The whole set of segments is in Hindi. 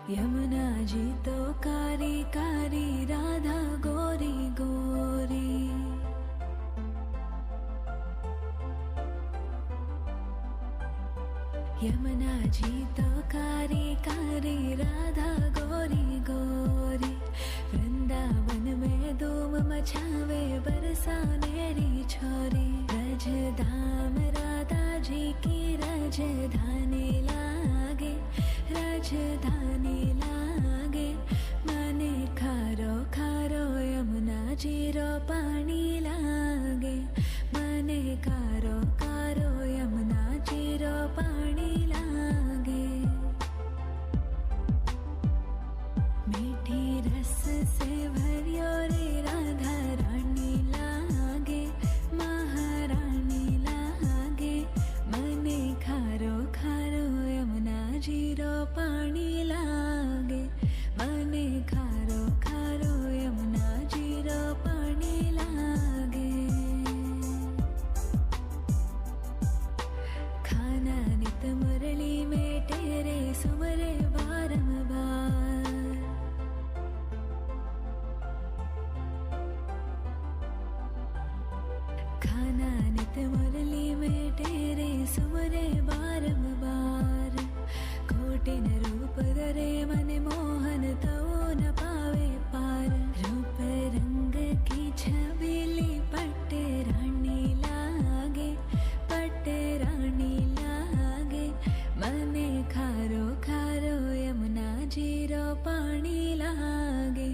यमुना जी तो कारी कारी, राधा गोरी गोरी। यमुना जी तो कारी कारी, राधा गोरी गोरी। वृंदावन में धूम मचावे, बरसानेरी छोरी। रजधाम राधा जी की राजधानी लागे, राजधानी लागे। मने खारो खारो यमुना जी रो पानी लागे। मने खारो खारो यमुना जी रो पानी लागे। मीठी रस से भरियो रे राधा रानी लागे, महारानी लागे। मने खारो खारो यमुना जी रो पानी लागे। मने खारो खारो यमुना जी रो पानी लागे। खाना नित मुरली में तेरे सुमरे बारंबार। खाना नित मुरली में तेरे सुमरे बारंबार। कोटिन रूप धरे मन मोहन तवो न पावे पार। रूप रंग की छबीली पट्टे रानी लागे, पट्टे रानी लागे। मने खारो खारो यमुना जी रो पानी लागे।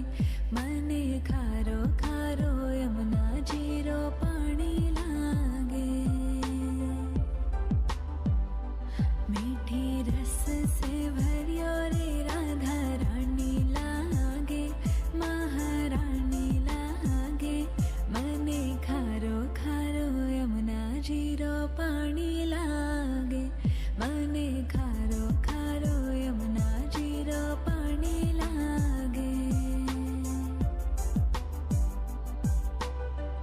मने खारो खारो यमुना जी रो पानी लागे। मीठी रस से भरियो रे राधा रानी लागे, महारानी लागे। मने खारो खारो यमुना जी रो पानी लागे। मने खारो खारो यमुना जी रो पानी लागे।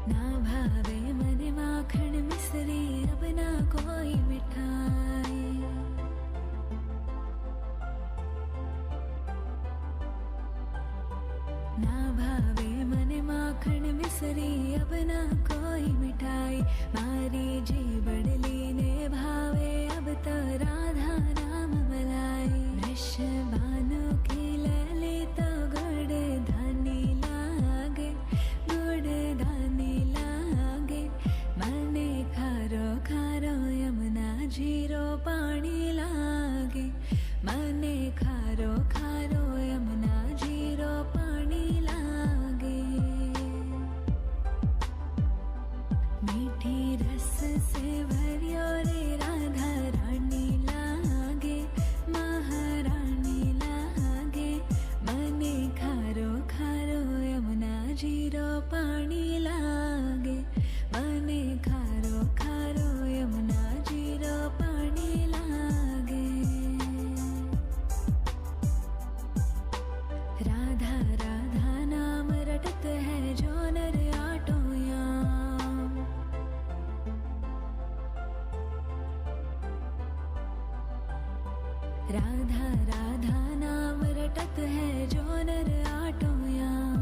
ना भावे मने माखन मिश्री, अब ना कोई मिठाई। ना भावे मने माखन मिश्री, अब ना कोई मिठाई। मारी जी बड़ली ने भावे, अब तो राधा नाम मलाई। वृषभानु की लली तो गुड़ धानी लागे, गुड़ धानी लागे। मने खारो खारो यमुना जी रो पानी लागे। मने खारो खारो यमुना जी रो पानी लागे। मीठी रस से भरियो रे राधा रानी लागे, महारानी लागे। मने खारो खारो यमुना जी रो पानी लागे। मने खारो खारो यमुना जी रो पानी लागे। राधा राधा नाम रटत है जो नर आटो याम। राधा राधा नाम रटत है जो नर आटो याम।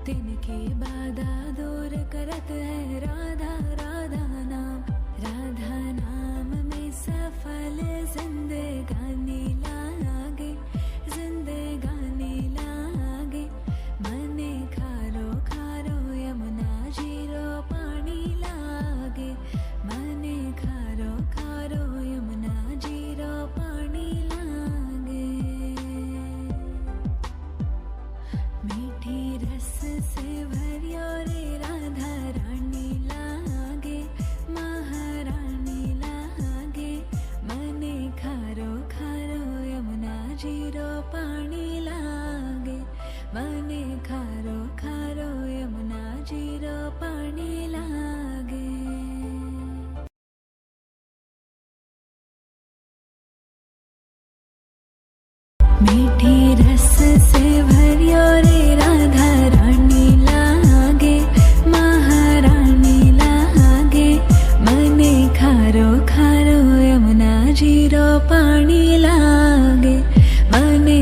तिनकी बाधा दूर करत है राधा राधा नाम। राधा नाम में सफल जिंदगानी लागे, जिंदगानी लागे। मने खारो खारो यमुना जी रो पानी लागे। मने खारो खारो यमुना जी रो पानी लागे। मीठी रस से भरियो रे राधा रानी लागे, महारानी लागे। मने खारो खारो यमुना जी रो पानी लागे। मने खारो खारो यमुना जी रो पानी लागे। मीठी रस से भरियो रे राधा रानी लागे, महारानी लागे। मने खारो खारो यमुना जी रो पानी लागे। मने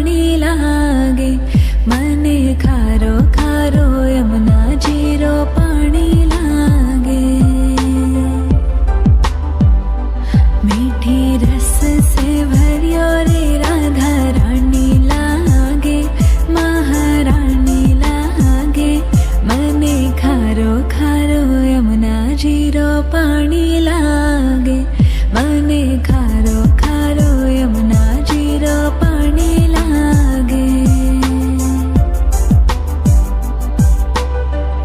पाणी लागे मने खारो खारो यमुना जीरो पाणी लागे मीठी रस से भरियो रे राधा रानी लागे महारानी लागे मने खारो खारो यमुना जीरो पाणी लागे मने खारो खारो यमुना जीरो पाणी लागे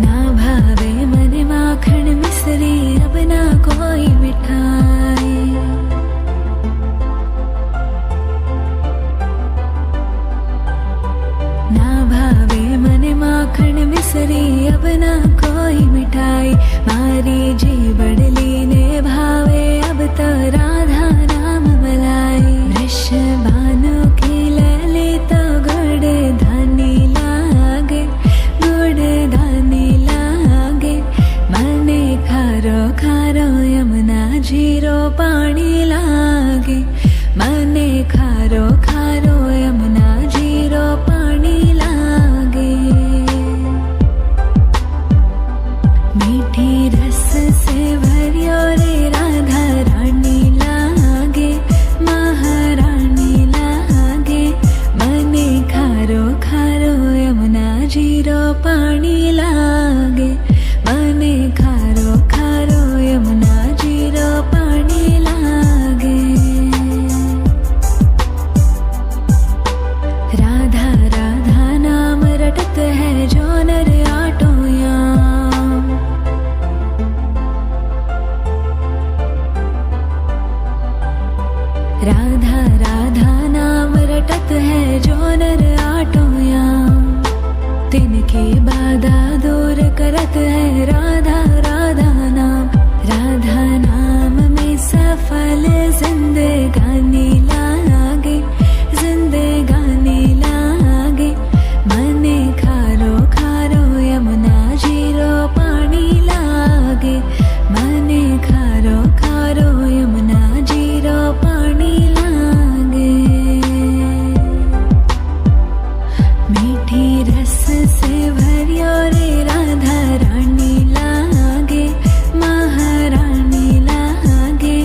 ना भावे मने माखन मिश्री अब ना कोई मिठाई ना भावे मने माखन मिश्री अब ना कोई मिठाई मारी जी बड़ली ने भावे अब तो राधा नाम मलाई वृषभानु की लली तो गुड़ धानी लागे गुड़ धानी लागे मने खारो खारो यमुना जीरो पाणी लागे मने खारो खारो यमुना जीरो पाणी लागे मीठी रस से भरियो रे राधा रानी लागे महारानी लागे मने खारो खारो यमुना जीरो पाणी लागे मने खारो खारो यमुना जीरो पाणी लागे राधा राधा नाम रटत है जो नर आटो याम राधा राधा नाम रटत है जो नर आटो याम तिनकी बाधा दूर करत है राधा राधा नाम में सफल जिंदगानी लागे जिंदगानी लागे मने खारो खारो यमुना जीरो पाणी लागे मने खारो खारो यमुना जीरो पाणी लागे मीठी रस से भरियो रे राधा रानी लागे महारानी लागे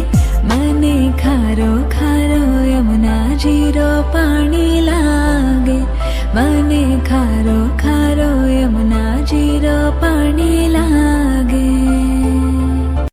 मने खारो खारो यमुना जीरो पाणी लागे मने खारो खारो यमुना जीरो पाणी